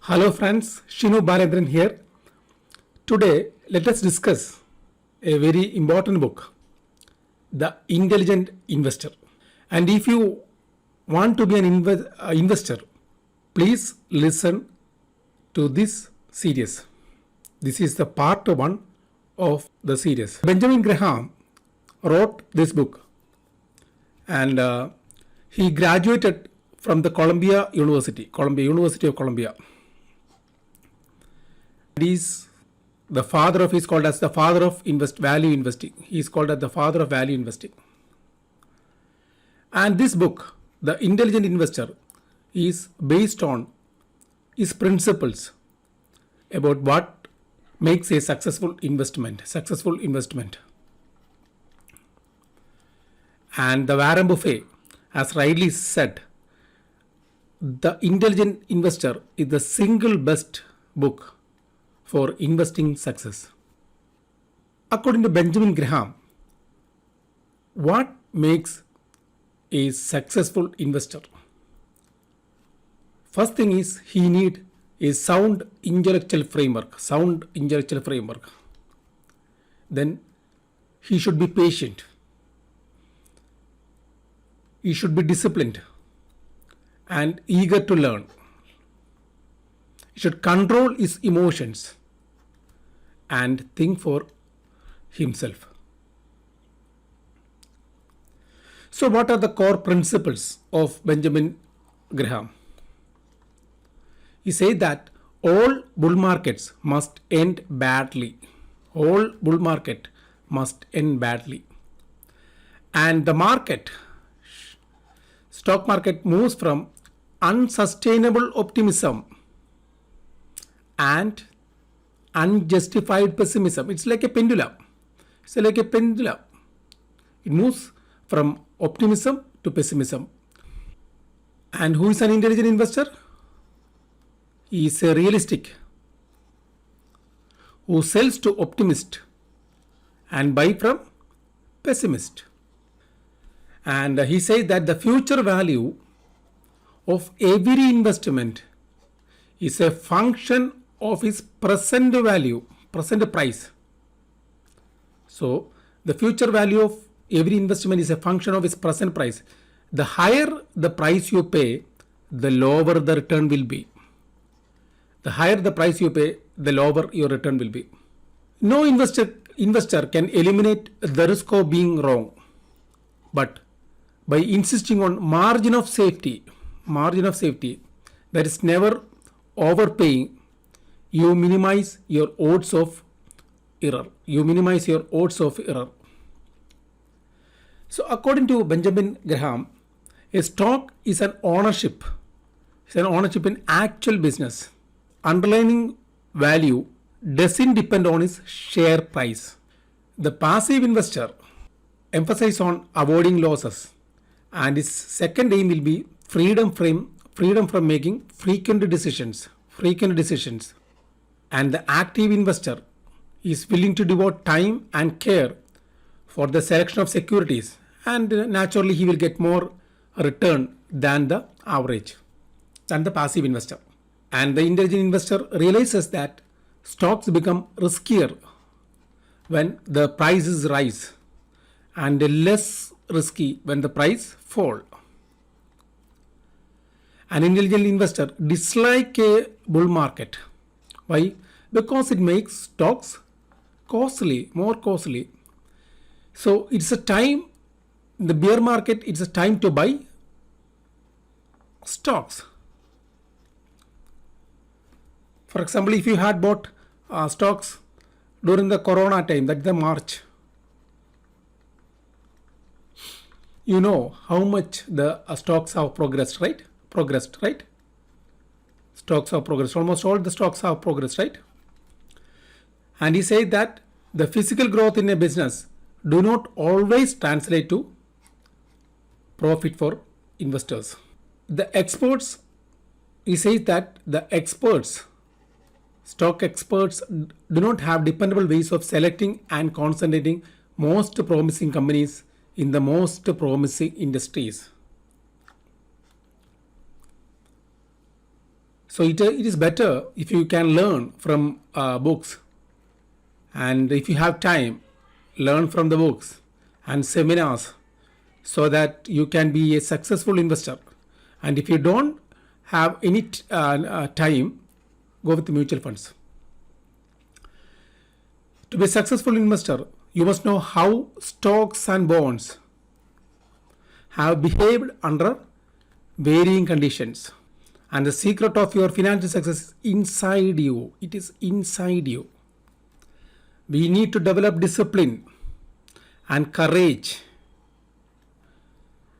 Hello friends, Shinu Baladran here. Today, let us discuss a very important book, The Intelligent Investor. And if you want to be an investor, please listen to this series. This is the part 1 of the series. Benjamin Graham wrote this book and he graduated from the Columbia University of Columbia. He is the father of, he is called as the father of value investing. He is called as the father of value investing. And this book, The Intelligent Investor, is based on his principles about what makes a successful investment. And the Warren Buffett has rightly said, The Intelligent Investor is the single best book for investing success. According to Benjamin Graham, what makes a successful investor? First thing is he need a sound intellectual framework. Then he should be patient. He should be disciplined and eager to learn. He should control his emotions and think for himself. So what are the core principles of Benjamin Graham? He said that all bull markets must end badly. And the stock market moves from unsustainable optimism and unjustified pessimism. It's like a pendulum. It moves from optimism to pessimism. And who is an intelligent investor? He is a realistic who sells to optimist and buy from pessimist. And he says that the future value of every investment is a function of its present price. So the future value of every investment is a function of its present price. The higher the price you pay, the lower the return will be. The higher the price you pay, the lower your return will be. No investor can eliminate the risk of being wrong. But by insisting on margin of safety, that is never overpaying, you minimize your odds of error. So according to Benjamin Graham, a stock is an ownership. It's an ownership in actual business. Underlying value doesn't depend on its share price. The passive investor emphasizes on avoiding losses, and his second aim will be freedom from making frequent decisions. And the active investor is willing to devote time and care for the selection of securities, and naturally he will get more return than the passive investor. And the intelligent investor realizes that stocks become riskier when the prices rise and less risky when the price fall. An intelligent investor dislikes a bull market. Why? Because it makes stocks more costly. So it's a time, the bear market, it's a time to buy stocks. For example, if you had bought stocks during the Corona time, that's the March, you know how much the stocks have progressed, right? Stocks have progressed. Almost all the stocks have progressed, right? And he said that the physical growth in a business do not always translate to profit for investors. He says that stock experts do not have dependable ways of selecting and concentrating most promising companies in the most promising industries. So it is better if you can learn from books, and if you have time, learn from the books and seminars, so that you can be a successful investor. And if you don't have any time, go with mutual funds. To be a successful investor, you must know how stocks and bonds have behaved under varying conditions. And the secret of your financial success is inside you. It is inside you. We need to develop discipline and courage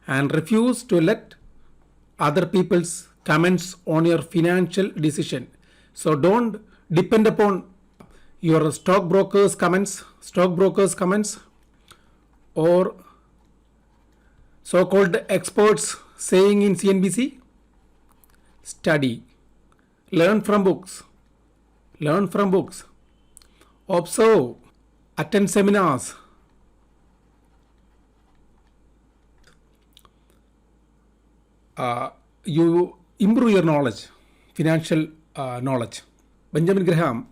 and refuse to let other people's comments on your financial decision. So don't depend upon your stockbrokers' comments, or so-called experts saying in CNBC. Study, learn from books, observe, attend seminars. You improve your knowledge, financial knowledge. Benjamin Graham,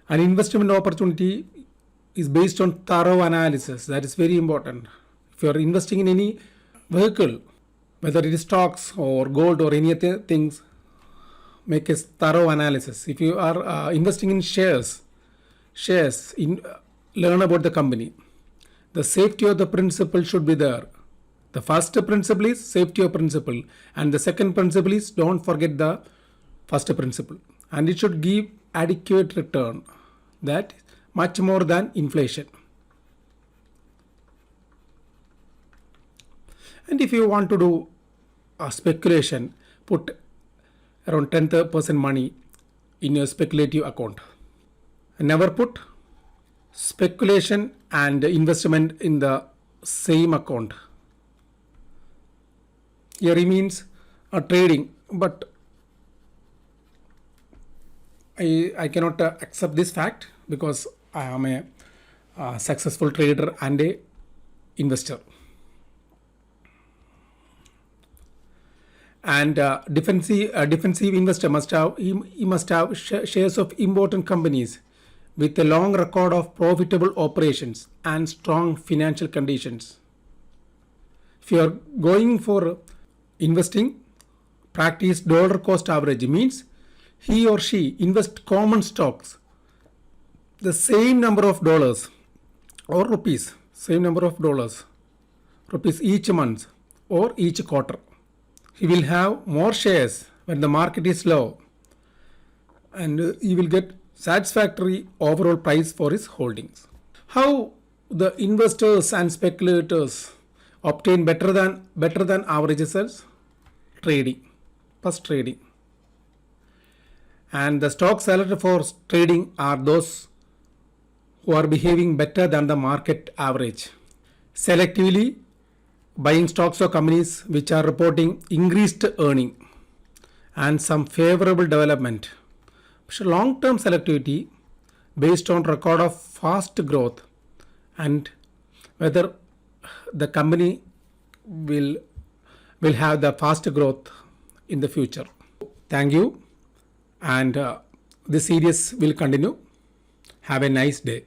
an investment opportunity is based on thorough analysis. That is very important. If you are investing in any vehicle, whether it is stocks or gold or any other things, make a thorough analysis. If you are investing in shares, learn about the company. The safety of the principle should be there. The first principle is safety of principle, and the second principle is don't forget the first principle. And it should give adequate return, that much more than inflation. And if you want to do a speculation, put around 10% money in your speculative account. And never put speculation and investment in the same account. Here he means trading, but I cannot accept this fact, because I am a successful trader and a investor. And defensive investor must have shares of important companies with a long record of profitable operations and strong financial conditions. If you are going for investing, practice dollar cost average. Means he or she invest common stocks, the same number of dollars or rupees, rupees each month or each quarter. He will have more shares when the market is low, and he will get satisfactory overall price for his holdings. How the investors and speculators obtain better than average results? Trading. First, trading. And the stocks selected for trading are those who are behaving better than the market average. Selectively buying stocks or companies which are reporting increased earning and some favorable development. Long-term selectivity based on record of fast growth and whether the company will have the fast growth in the future. Thank you, and this series will continue. Have a nice day.